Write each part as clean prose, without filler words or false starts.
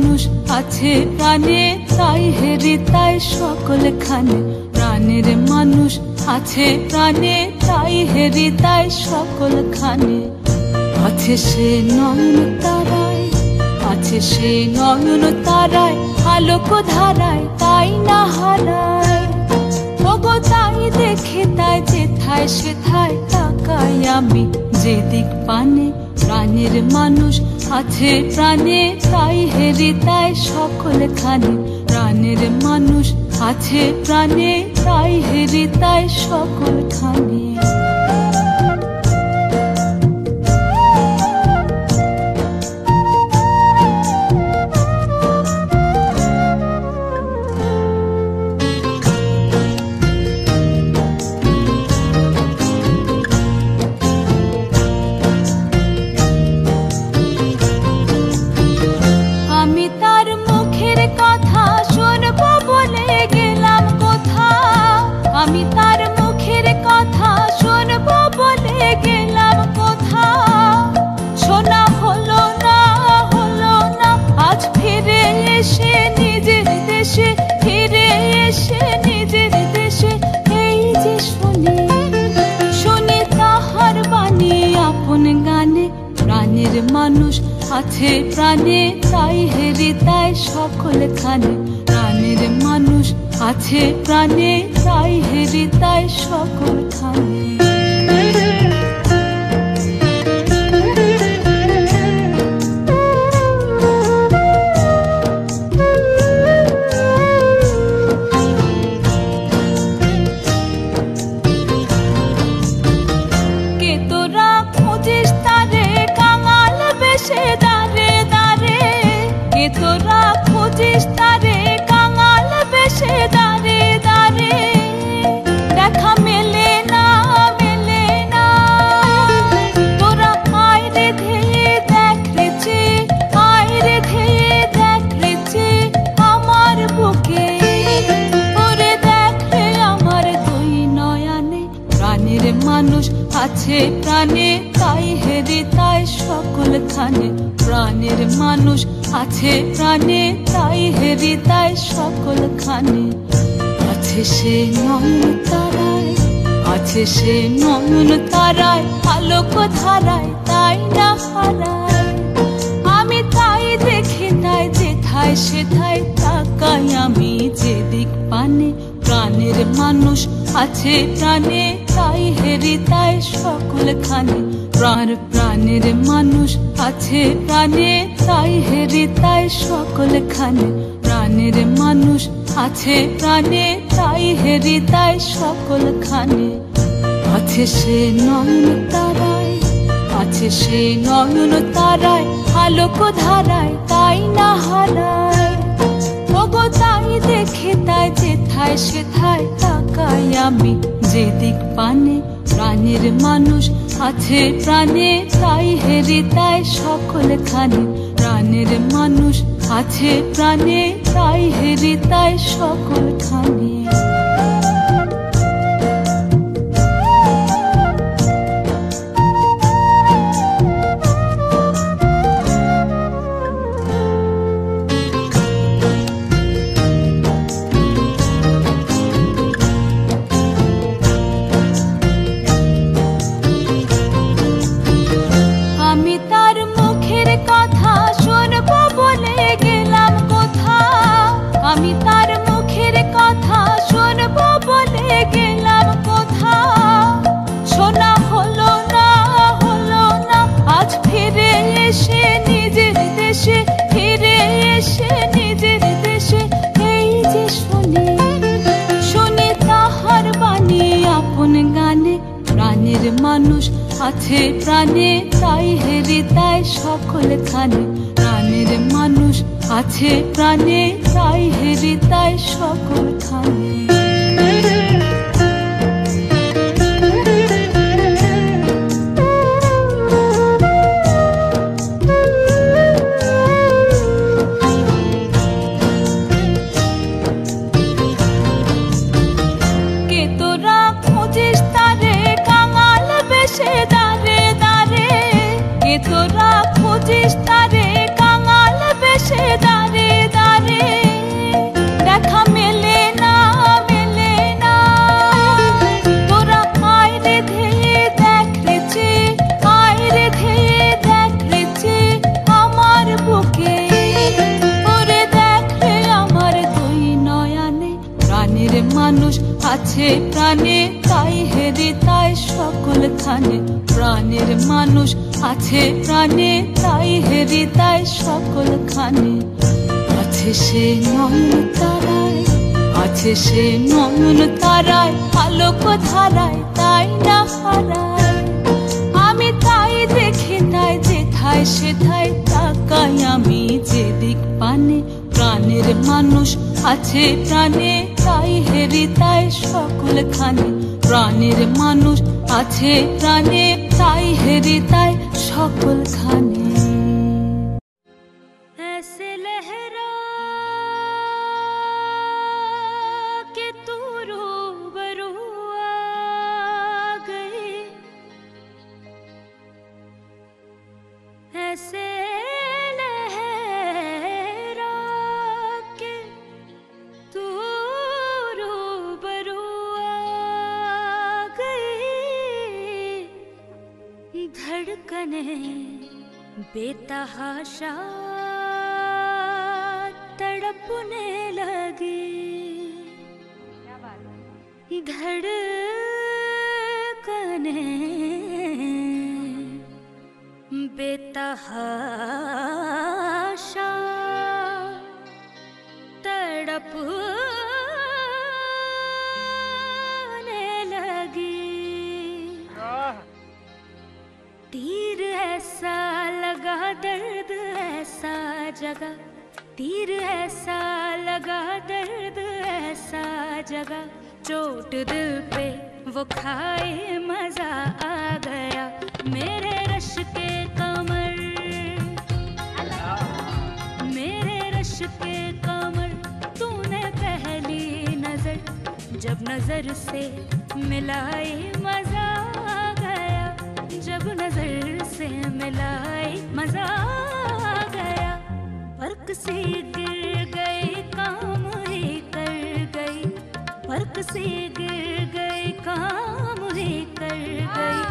মানুষ আছে প্রাণে, তাই হৃদয় সকলখানে। প্রাণের মানুষ আছে প্রাণে, তাই হৃদয় সকলখানে। আছে সে নয়ন তারায়, আছে সে নয়ন তারায়, আলোক ধারায় তাই না হারায়। ওগো তাই দেখে তাই যেথায় সেথায় তাকাই আমি যেদিক পানে। প্রাণের মানুষ আছে প্রাণে, তাই হৃদয় সকলখানে। প্রাণের মানুষ আছে প্রাণে, তাই হৃদয় সকলখানে। আমি তার মুখের কথা শুনবো বলে গেলাম কোথা। আমি তার মুখের কথা শুনবো বলে গেলাম কোথা। শোনা হলো না, হলো না, আজ ফিরে এসে নিজের দেশে, ফিরে এসে নিজের দেশে। এই যে শুনি, শুনি তাহার বাণী আপন গানে। প্রাণের মানুষ আছে প্রাণে, তাই হৃদয় সকলখানে। প্রাণের মানুষ আছে প্রাণে, তাই হৃদয় সকলখানে। কে তোরা খুঁজিস তারে কাঙাল বেশে দাঁড়ে দাঁড়ে। কে তোরা খুঁজিস তারে কাঙাল বেশে দাঁড়ে দাঁড়ে। দেখা মেলে না, মেলে না, তোরা আয় রে ধেয়ে দেখ রেছে, আয় রে ধেয়ে দেখ রেছে আমার বুকে। ওরে দেখ রে আমার দুই নয়নে। প্রাণের মানুষ আছে প্রাণে, তাই হৃদয় সকলখানে। প্রাণের মানুষ আছে প্রাণে, তাই হৃদয় সকলখানে। আছে সে নয়ন তারায়, আছে সে নয়ন তারায়, আলোক ধারায় তাই না হারায়। আমি তাই দেখি তাই যেথায় সেথায় তাকাই আমি যেদিক পানে। প্রাণের মানুষ আছে প্রাণে, তাই হৃদয় সকলখানে। প্রাণের মানুষ আছে প্রাণে, তাই হৃদয় সকলখানে। প্রাণের মানুষ আছে প্রাণে, তাই হৃদয় সকলখানে। আছে সে নয়ন তারায়, আছে সে নয়ন তারায়, আলোক ধারায় তাই না হারায়। ওগো তাই দেখে তাই যেথায় সেথায় তাকাই আমি যেদিক পানে। প্রাণের মানুষ আছে প্রাণে, তাই হৃদয় সকলখানে। প্রাণের মানুষ আছে প্রাণে, তাই হৃদয় সকলখানে। আমি তার মুখের কথা শুনবো বলে গেলাম কোথা। আমি তার মুখের কথা শুনবো বলে গেলাম কোথা। শোনা হলো না, হলো না, আজ ফিরে এসে নিজের দেশে, ফিরে এসে নিজের দেশে। এই যে শুনি, শুনি তাহার বাণী আপন গানে। প্রাণের মানুষ আছে প্রাণে, তাই হৃদয় সকলখানে। প্রাণের মানুষ আছে প্রাণে, তাই হৃদয় সকলখানে। কে তোরা খুঁজিস তারে কাঙাল বেশে দাঁড়ে দাঁড়ে। কে তোরা খুঁজিস তারে কাঙাল বেশে দাঁড়ে আছে প্রাণে তাই হেরি তাই সকলখানে প্রাণের মানুষ আছে প্রাণে তাই হেরি তাই সকলখানে আছে সে নয়ন তারায় আছে সে নয়ন তারায় আলোক ধারায় তাই না হারায় আমি তাই দেখি তাই যেথায় সেথায় তাকাই আমি যেদিক পানে প্রাণের মানুষ আছে প্রাণে তাই হেরি তাই সকলখানে প্রাণের মানুষ আছে প্রাণে তাই হেরি তাই সকলখানে ऐसे लहरा के तू रूबरू आ गई ऐसे लहरा के तू रूबरू आ गई धड़कने बेतहाशा तड़पने लगी धड़कने बेतहाशा तड़पने लगी तीर ऐसा लगा दर्द ऐसा जगा तीर ऐसा लगा दर्द ऐसा जगा चोट दिल पे वो खाए मजा आ गया मेरे रश के कमर मेरे रश के कमर तूने पहली नजर जब नजर से मिलाई मजा आ गया जब नजर से मिलाई मजा आ गया फर्क से गिर गई काम ही कर गई फर्क से गिर गई काम ही कर गई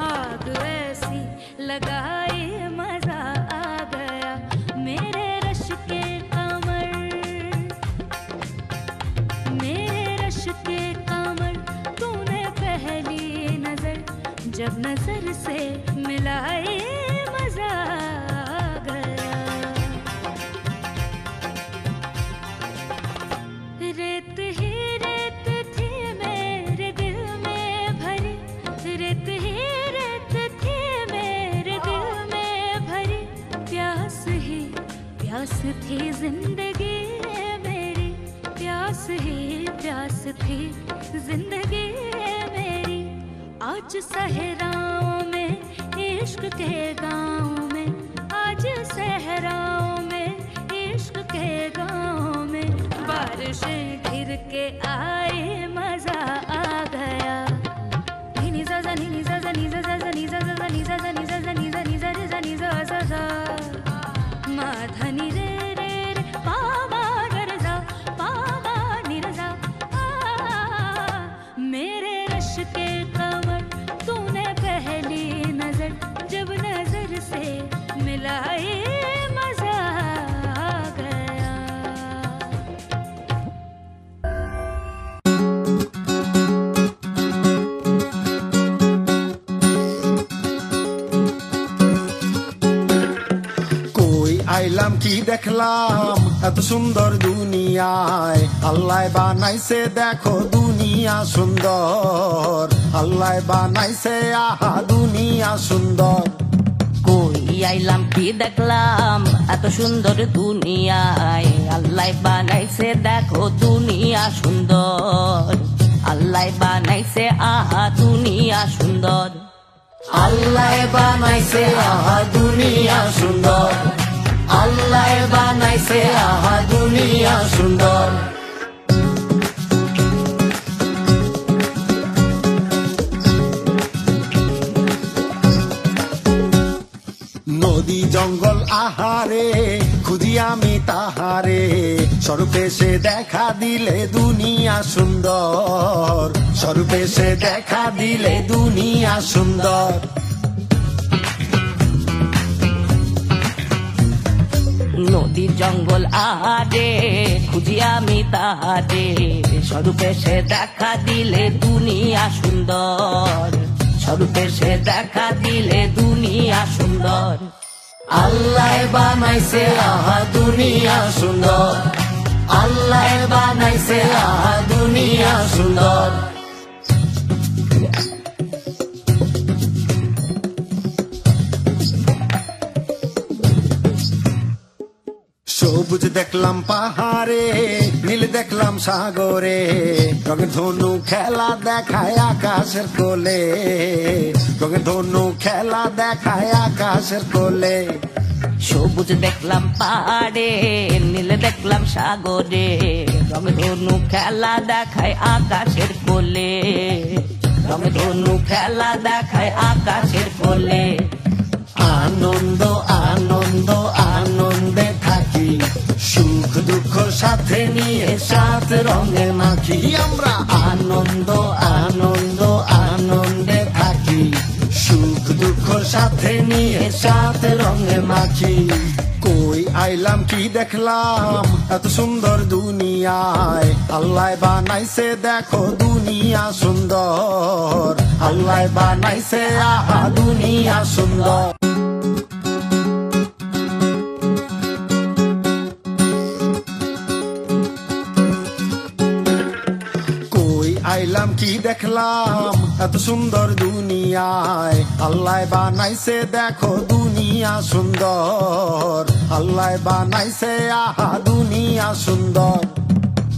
आग ऐसी लगाई मजा आ गया मेरे रश के कमर मेरे रश के कमर तूने पहली नजर जब नजर से मिलाई मजा आ गया रेत ही रेत थी मेरे दिल में भरी रेत ही रेत थी मेरे दिल में भरी प्यास ही प्यास थी जिंदगी मेरी प्यास ही प्यास थी जिंदगी मेरी आज सहराओं में इश्क के गाँव में आज सहराओं में इश्क के गाँव में बारिशें घिर के आए मजा आ गया नी सा नी सा नी सा नी सा नी सा नी सा नी सा नी सा नी सा सा मा धनी रे रे रे पा मा रे सा पा मा नी रे सा मेरे रश के कमर तूने पहली नजर जब नजर से मिलाए मजा आ गया আইলাম কি দেখলাম এত সুন্দর দুনিয়ায় আল্লাহ বানাইছে দেখো দুনিয়া সুন্দর আল্লাহ বানাইছে আহা দুনিয়া সুন্দর কই আইলাম কি দেখলাম এত সুন্দর দুনিয়ায় আল্লাহ বানাইছে দেখো দুনিয়া সুন্দর আল্লাহ বানাইছে আহা দুনিয়া সুন্দর আল্লাহ বানাইছে আহা দুনিয়া সুন্দর আল্লাহ বানাইছে আহা দুনিয়া সুন্দর নদী জঙ্গল আহারে খুঁজি আমি তাহারে স্বরূপে সে দেখা দিলে দুনিয়া সুন্দর স্বরূপে সে দেখা দিলে দুনিয়া সুন্দর নদী জঙ্গল আহারে খুঁজি আমি তাহারে, স্বরূপে সে দেখা দিলে দুনিয়া সুন্দর, স্বরূপে সে দেখা দিলে দুনিয়া সুন্দর। আল্লাহ বানাইছে আহা দুনিয়া সুন্দর, আল্লাহ বানাইছে আহা দুনিয়া সুন্দর। সবুজ দেখলাম পাহাড়ে, নীল দেখলাম সাগরে, রঙের ধনু খেলা দেখায় আকাশের কোলে, রঙের ধনু খেলা দেখায় আকাশের কোলে। সবুজ দেখলাম পাহাড়ে, নীল দেখলাম সাগরে, রঙের ধনু খেলা দেখায় আকাশের কোলে, রঙের ধনু খেলা দেখায় আকাশের কোলে। আনন্দ আনন্দ আনন্দে থাকি, সুখ দুঃখ সাথে নিয়ে সাত রঙে মাখি আমরা। আনন্দ আনন্দ আনন্দে থাকি, সুখ দুঃখ সাথে নিয়ে সাত রঙে মাখি। কই আইলাম কি দেখলাম এত সুন্দর দুনিয়ায়, আল্লাহ বানাইছে দেখো দুনিয়া সুন্দর, আল্লাহ বানাইছে আহা দুনিয়া সুন্দর। আইলাম কি দেখলাম এত সুন্দর দুনিয়ায়, আল্লাহ বানাইছে দেখো দুনিয়া সুন্দর, আল্লাহ বানাইছে আহা দুনিয়া সুন্দর।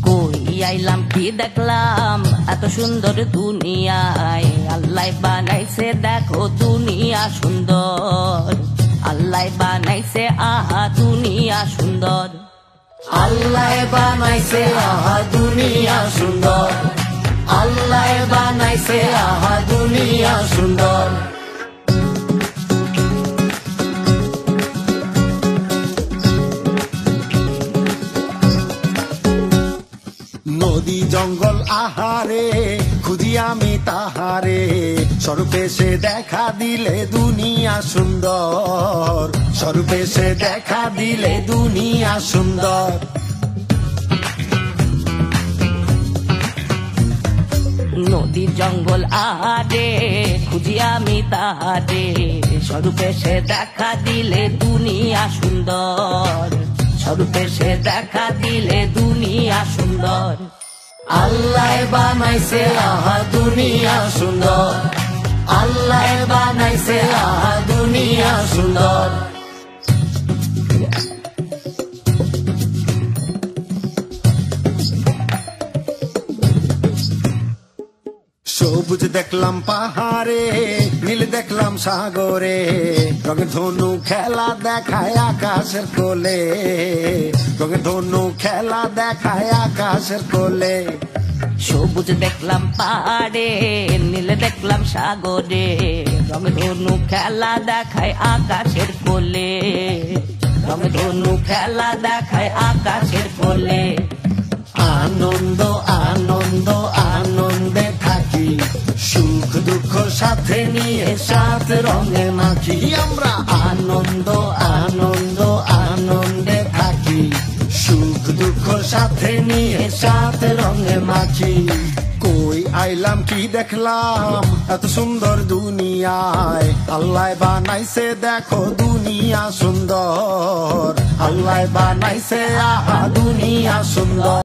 কই আইলাম কি দেখলাম এত সুন্দর দুনিয়ায়, আল্লাহ বানাইছে দেখো দুনিয়া সুন্দর, আল্লাহ বানাইছে আহা দুনিয়া সুন্দর। আল্লাহ বানাইছে আহা দুনিয়া সুন্দর, আল্লাহ বানাইছে আহা দুনিয়া সুন্দর। নদী জঙ্গল আহারে খুঁজি আমি তাহারে, স্বরূপে সে দেখা দিলে দুনিয়া সুন্দর, স্বরূপে সে দেখা দিলে দুনিয়া সুন্দর। নদী জঙ্গল আহারে খুঁজি আমি তাহারে, স্বরূপে সে দেখা দিলে দুনিয়া সুন্দর, স্বরূপে সে দেখা দিলে দুনিয়া সুন্দর। আল্লাহ বানাইছে আহা দুনিয়া সুন্দর, আল্লাহ বানাইছে আহা দুনিয়া সুন্দর। সবুজ দেখলাম পাহাড়ে, নীল দেখলাম সাগরে, রঙের ধনু খেলা দেখায় আকাশের কোলে, রঙের ধনু খেলা দেখায় আকাশের কোলে। সবুজ দেখলাম পাহাড়ে, নীল দেখলাম সাগরে, রঙের ধনু খেলা দেখায় আকাশের কোলে, রঙের ধনু খেলা দেখায় আকাশের কোলে। আনন্দ আনন্দ আনন্দে থাকি, সুখ দুঃখ সাথে নিয়ে সাত রঙে মাখি আমরা। আনন্দ আনন্দ আনন্দে থাকি, সুখ দুঃখ সাথে নিয়ে সাত রঙে মাখি। কই আইলাম কি দেখলাম এত সুন্দর দুনিয়ায়, আল্লাহ বানাইছে দেখো দুনিয়া সুন্দর, আল্লাহ বানাইছে আহা দুনিয়া সুন্দর।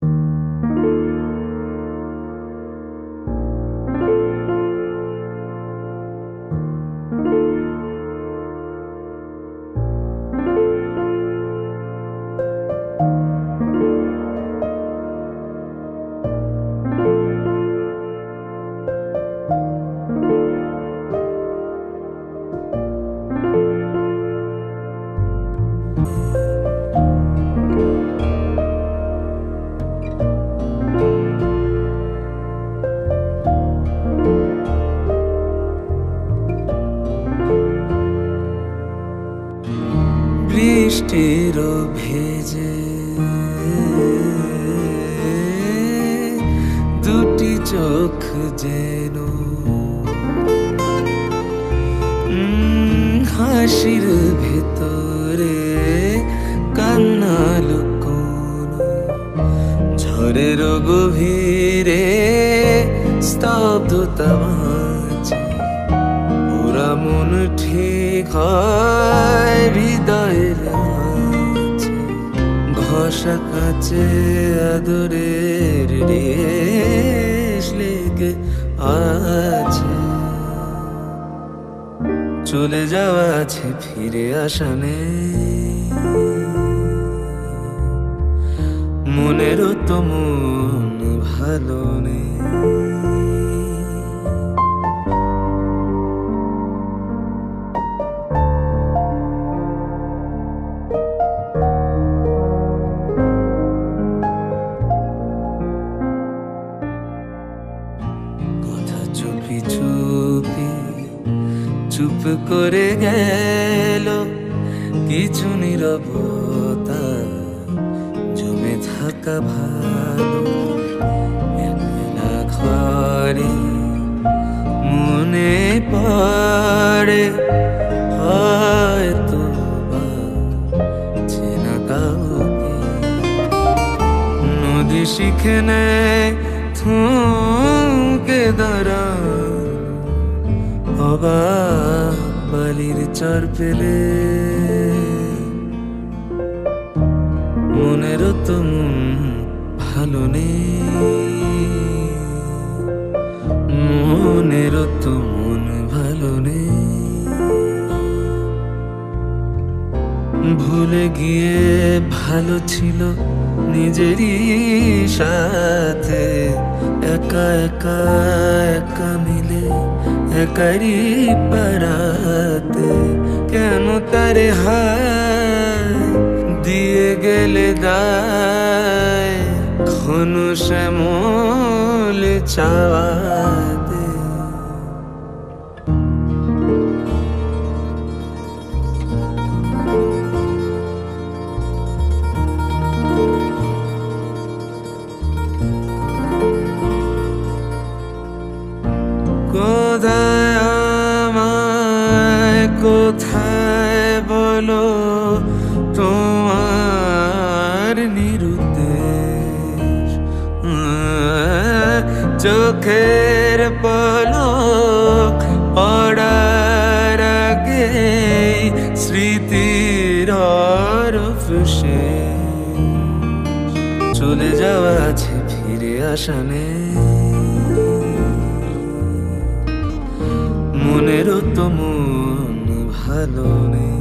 বৃষ্টির ভেজে দুটি চোখ যেন হাসির ভেতরে কান্না ঘরের গভীরে স্তব্ধতা বাঁচে, ওরা মন ঠিক হয় হৃদয়ের মাঝে, ঘষা কাছে আদরের রেশ লেগে আছে। চলে যাওয়া আছে, ফিরে আসা নেই, মনেরও তো মন ভালো নেই। কথা চুপি চুপি চুপ করে গেল, কিছু নীরবতা জমে থাকা ভালো। একলা ঘরে মনে পড়ে হয়তো বা চেনা কাউকে, নদী শিখে নেয় থমকে দাঁড়া, অবাক বালির চর পেলে, মনেরও তো মন ভালো নেই, মনেরও তো মন ভালো নেই। ভুলে গিয়ে ভালো ছিল নিজেরই সাথে, একা একা একা মিলে একারি পারাতে, কেন তারে হায় দিয়ে গেলে দায় ঘন শ্যামল চাওয়াতে। কোথায় আমায় কোথায় বলো তোমার নিরুদ্দেশ, চোখের পলক পড়ার আগে স্মৃতির হরফ শেষ। চলে যাওয়া আছে, ফিরে আসা নেই, মনেরও তো মন ভালো নেই।